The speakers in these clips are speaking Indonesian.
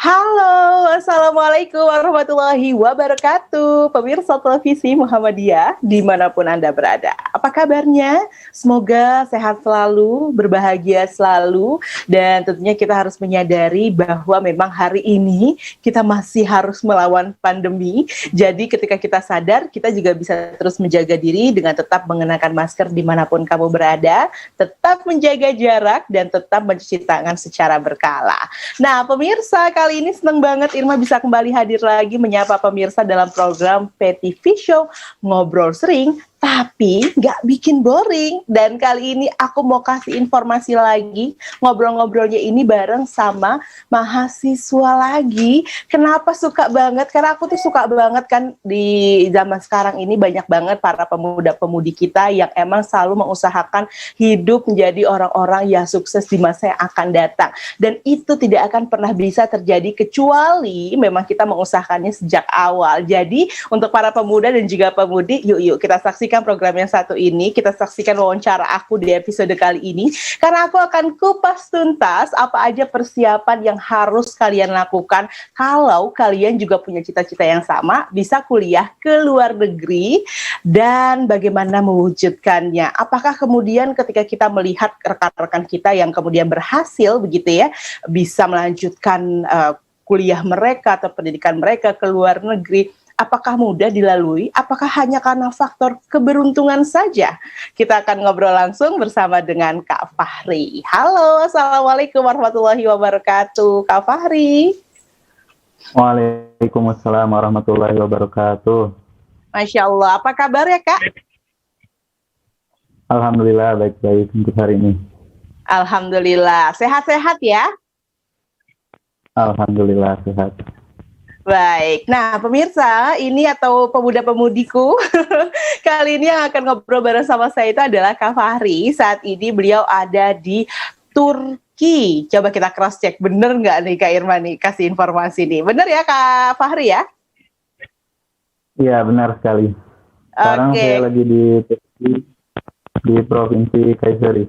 Halo, Assalamualaikum warahmatullahi wabarakatuh. Pemirsa televisi Muhammadiyah dimanapun Anda berada. Apa kabarnya? Semoga sehat selalu, berbahagia selalu. Dan tentunya kita harus menyadari bahwa memang hari ini kita masih harus melawan pandemi. Jadi ketika kita sadar, kita juga bisa terus menjaga diri dengan tetap mengenakan masker dimanapun kamu berada, tetap menjaga jarak, dan tetap mencuci tangan secara berkala. Nah, pemirsa, kali ini senang banget Irma bisa kembali hadir lagi menyapa pemirsa dalam program PTV Show Ngobrol Sering, tapi nggak bikin boring. Dan kali ini aku mau kasih informasi lagi, ngobrol-ngobrolnya ini bareng sama mahasiswa lagi. Kenapa suka banget? Karena aku tuh suka banget kan di zaman sekarang ini banyak banget para pemuda-pemudi kita yang emang selalu mengusahakan hidup menjadi orang-orang yang sukses di masa yang akan datang. Dan itu tidak akan pernah bisa terjadi kecuali memang kita mengusahakannya sejak awal. Jadi untuk para pemuda dan juga pemudi, yuk kita saksikan program yang satu ini, kita saksikan wawancara aku di episode kali ini, karena aku akan kupas tuntas apa aja persiapan yang harus kalian lakukan kalau kalian juga punya cita-cita yang sama, bisa kuliah ke luar negeri, dan bagaimana mewujudkannya. Apakah kemudian ketika kita melihat rekan-rekan kita yang kemudian berhasil begitu ya, bisa melanjutkan kuliah mereka atau pendidikan mereka ke luar negeri, apakah mudah dilalui? Apakah hanya karena faktor keberuntungan saja? Kita akan ngobrol langsung bersama dengan Kak Fahri. Halo, Assalamualaikum warahmatullahi wabarakatuh, Kak Fahri. Waalaikumsalam warahmatullahi wabarakatuh. Masya Allah, apa kabar ya Kak? Alhamdulillah baik-baik untuk hari ini. Alhamdulillah, sehat-sehat ya? Alhamdulillah sehat. Baik, nah pemirsa ini atau pemuda-pemudiku kali ini yang akan ngobrol bareng sama saya itu adalah Kak Fahri. Saat ini beliau ada di Turki. Coba kita cross check, bener nggak nih Kak Irma nih kasih informasi nih? Bener ya Kak Fahri ya? Iya benar sekali. Sekarang saya lagi di Turki, di Provinsi Kayseri.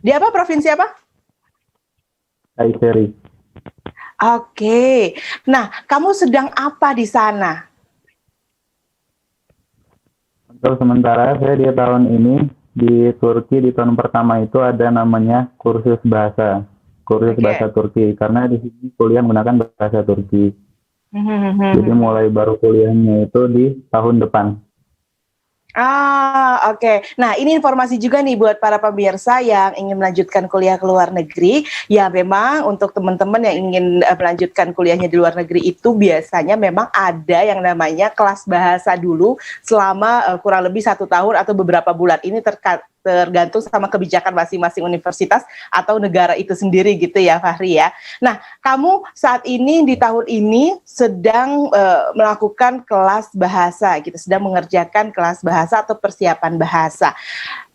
Di apa? Provinsi apa? Kayseri. Oke, nah kamu sedang apa di sana? Untuk sementara saya di tahun ini di Turki di tahun pertama itu ada namanya kursus bahasa Turki, karena di sini kuliah menggunakan bahasa Turki. Jadi mulai baru kuliahnya itu di tahun depan. Oke. Nah, ini informasi juga nih buat para pemirsa yang ingin melanjutkan kuliah ke luar negeri. Ya, memang untuk teman-teman yang ingin melanjutkan kuliahnya di luar negeri itu biasanya memang ada yang namanya kelas bahasa dulu selama kurang lebih 1 tahun atau beberapa bulan. Ini tergantung sama kebijakan masing-masing universitas atau negara itu sendiri gitu ya Fahri ya. Nah, kamu saat ini di tahun ini sedang melakukan kelas bahasa gitu, sedang mengerjakan kelas bahasa atau persiapan bahasa.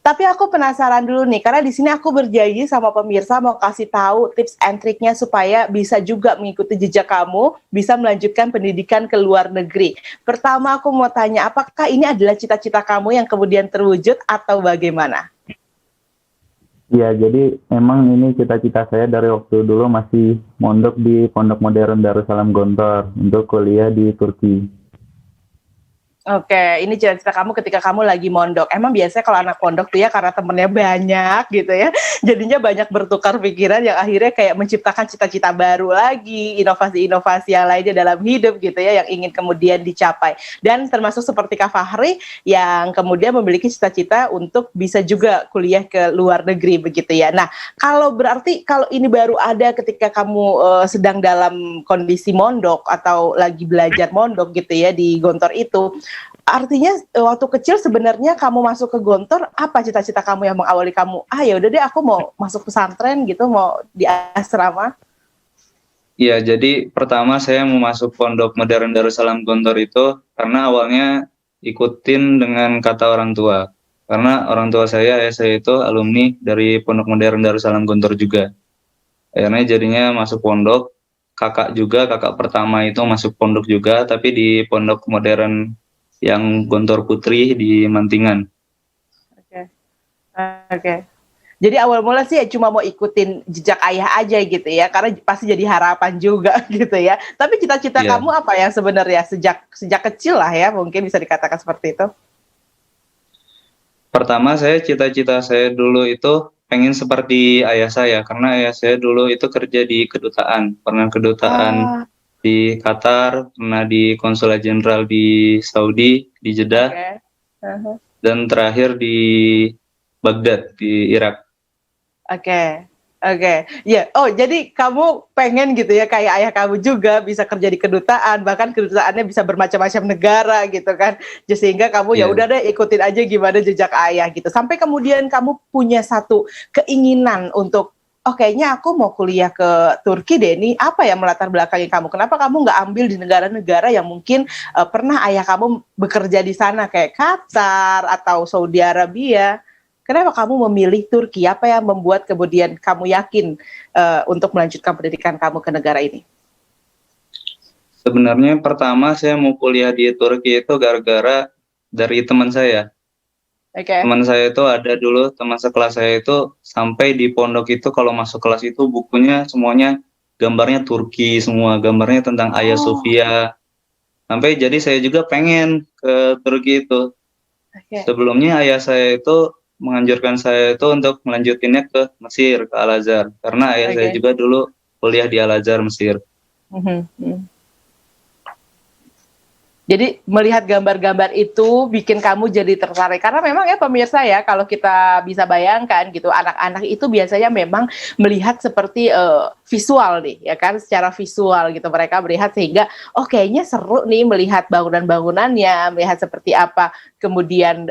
Tapi aku penasaran dulu nih, karena di sini aku berjanji sama pemirsa mau kasih tahu tips and triknya supaya bisa juga mengikuti jejak kamu, bisa melanjutkan pendidikan ke luar negeri. Pertama aku mau tanya, apakah ini adalah cita-cita kamu yang kemudian terwujud atau bagaimana? Ya, jadi emang ini cita-cita saya dari waktu dulu masih mondok di Pondok Modern Darussalam Gontor untuk kuliah di Turki. Oke, ini cita-cita kamu ketika kamu lagi mondok. Emang biasanya kalau anak pondok tuh ya karena temennya banyak gitu ya, jadinya banyak bertukar pikiran yang akhirnya kayak menciptakan cita-cita baru lagi, inovasi-inovasi yang lainnya dalam hidup gitu ya, yang ingin kemudian dicapai. Dan termasuk seperti Kak Fahri yang kemudian memiliki cita-cita untuk bisa juga kuliah ke luar negeri begitu ya. Nah, kalau berarti kalau ini baru ada ketika kamu sedang dalam kondisi mondok atau lagi belajar mondok gitu ya di Gontor itu, artinya waktu kecil sebenarnya kamu masuk ke Gontor, apa cita-cita kamu yang mengawali kamu? Ya udah deh aku mau masuk pesantren gitu, mau di asrama. Iya, jadi pertama saya mau masuk Pondok Modern Darussalam Gontor itu karena awalnya ikutin dengan kata orang tua. Karena orang tua saya itu alumni dari Pondok Modern Darussalam Gontor juga. Akhirnya jadinya masuk pondok, kakak pertama itu masuk pondok juga, tapi di Pondok Modern yang Gontor Putri di Mantingan. Oke. Jadi awal mula sih ya cuma mau ikutin jejak ayah aja gitu ya, karena pasti jadi harapan juga gitu ya. Tapi cita-cita Iya. kamu apa yang sebenarnya sejak kecil lah ya, mungkin bisa dikatakan seperti itu. Pertama cita-cita saya dulu itu pengen seperti ayah saya, karena ayah saya dulu itu kerja di kedutaan, pernah kedutaan Ah, di Qatar, pernah di konsulat jenderal di Saudi, di Jeddah, oke. Uh-huh. dan terakhir di Baghdad di Irak. Oke, oke. Ya, oh jadi kamu pengen gitu ya kayak ayah kamu juga bisa kerja di kedutaan, bahkan kedutaannya bisa bermacam-macam negara gitu kan. Sehingga kamu ya Iya. udah deh ikutin aja gimana jejak ayah gitu. Sampai kemudian kamu punya satu keinginan untuk oh kayaknya aku mau kuliah ke Turki deh, ini apa yang melatar belakangi kamu? Kenapa kamu nggak ambil di negara-negara yang mungkin pernah ayah kamu bekerja di sana kayak Qatar atau Saudi Arabia? Kenapa kamu memilih Turki? Apa yang membuat kemudian kamu yakin untuk melanjutkan pendidikan kamu ke negara ini? Sebenarnya pertama saya mau kuliah di Turki itu gara-gara dari teman saya. Oke. Teman saya itu ada dulu, teman sekelas saya itu sampai di pondok itu kalau masuk kelas itu bukunya semuanya gambarnya Turki semua, gambarnya tentang Hagia Oh, Sophia. Sampai jadi saya juga pengen ke Turki itu. oke. Sebelumnya ayah saya itu menganjurkan saya itu untuk melanjutinnya ke Mesir, ke Al-Azhar. Karena ayah saya Oke. juga dulu kuliah di Al-Azhar Mesir. Mhm, mhm. Jadi melihat gambar-gambar itu bikin kamu jadi tertarik karena memang ya pemirsa ya kalau kita bisa bayangkan gitu anak-anak itu biasanya memang melihat seperti visual nih ya kan secara visual gitu mereka melihat sehingga oh kayaknya seru nih melihat bangunan-bangunannya melihat seperti apa kemudian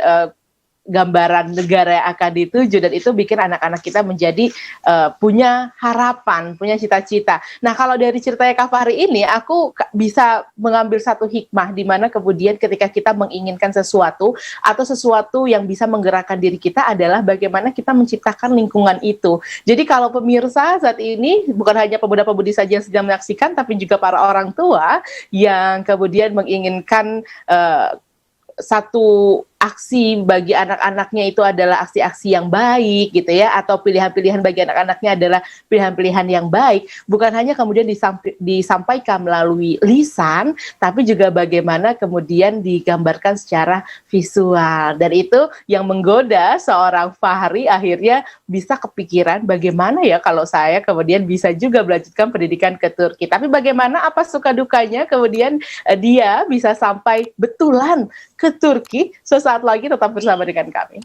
gambaran negara yang akan dituju dan itu bikin anak-anak kita menjadi punya harapan, punya cita-cita. Nah kalau dari ceritanya Kak Fahri ini, aku bisa mengambil satu hikmah di mana kemudian ketika kita menginginkan sesuatu atau sesuatu yang bisa menggerakkan diri kita adalah bagaimana kita menciptakan lingkungan itu. Jadi kalau pemirsa saat ini bukan hanya pemuda-pemudi saja yang sedang menyaksikan, tapi juga para orang tua yang kemudian menginginkan satu aksi bagi anak-anaknya itu adalah aksi-aksi yang baik gitu ya atau pilihan-pilihan bagi anak-anaknya adalah pilihan-pilihan yang baik bukan hanya kemudian disampaikan melalui lisan tapi juga bagaimana kemudian digambarkan secara visual dan itu yang menggoda seorang Fahri akhirnya bisa kepikiran bagaimana ya kalau saya kemudian bisa juga melanjutkan pendidikan ke Turki tapi bagaimana apa suka dukanya kemudian dia bisa sampai betulan ke Turki. Sesaat lagi tetap bersama dengan kami.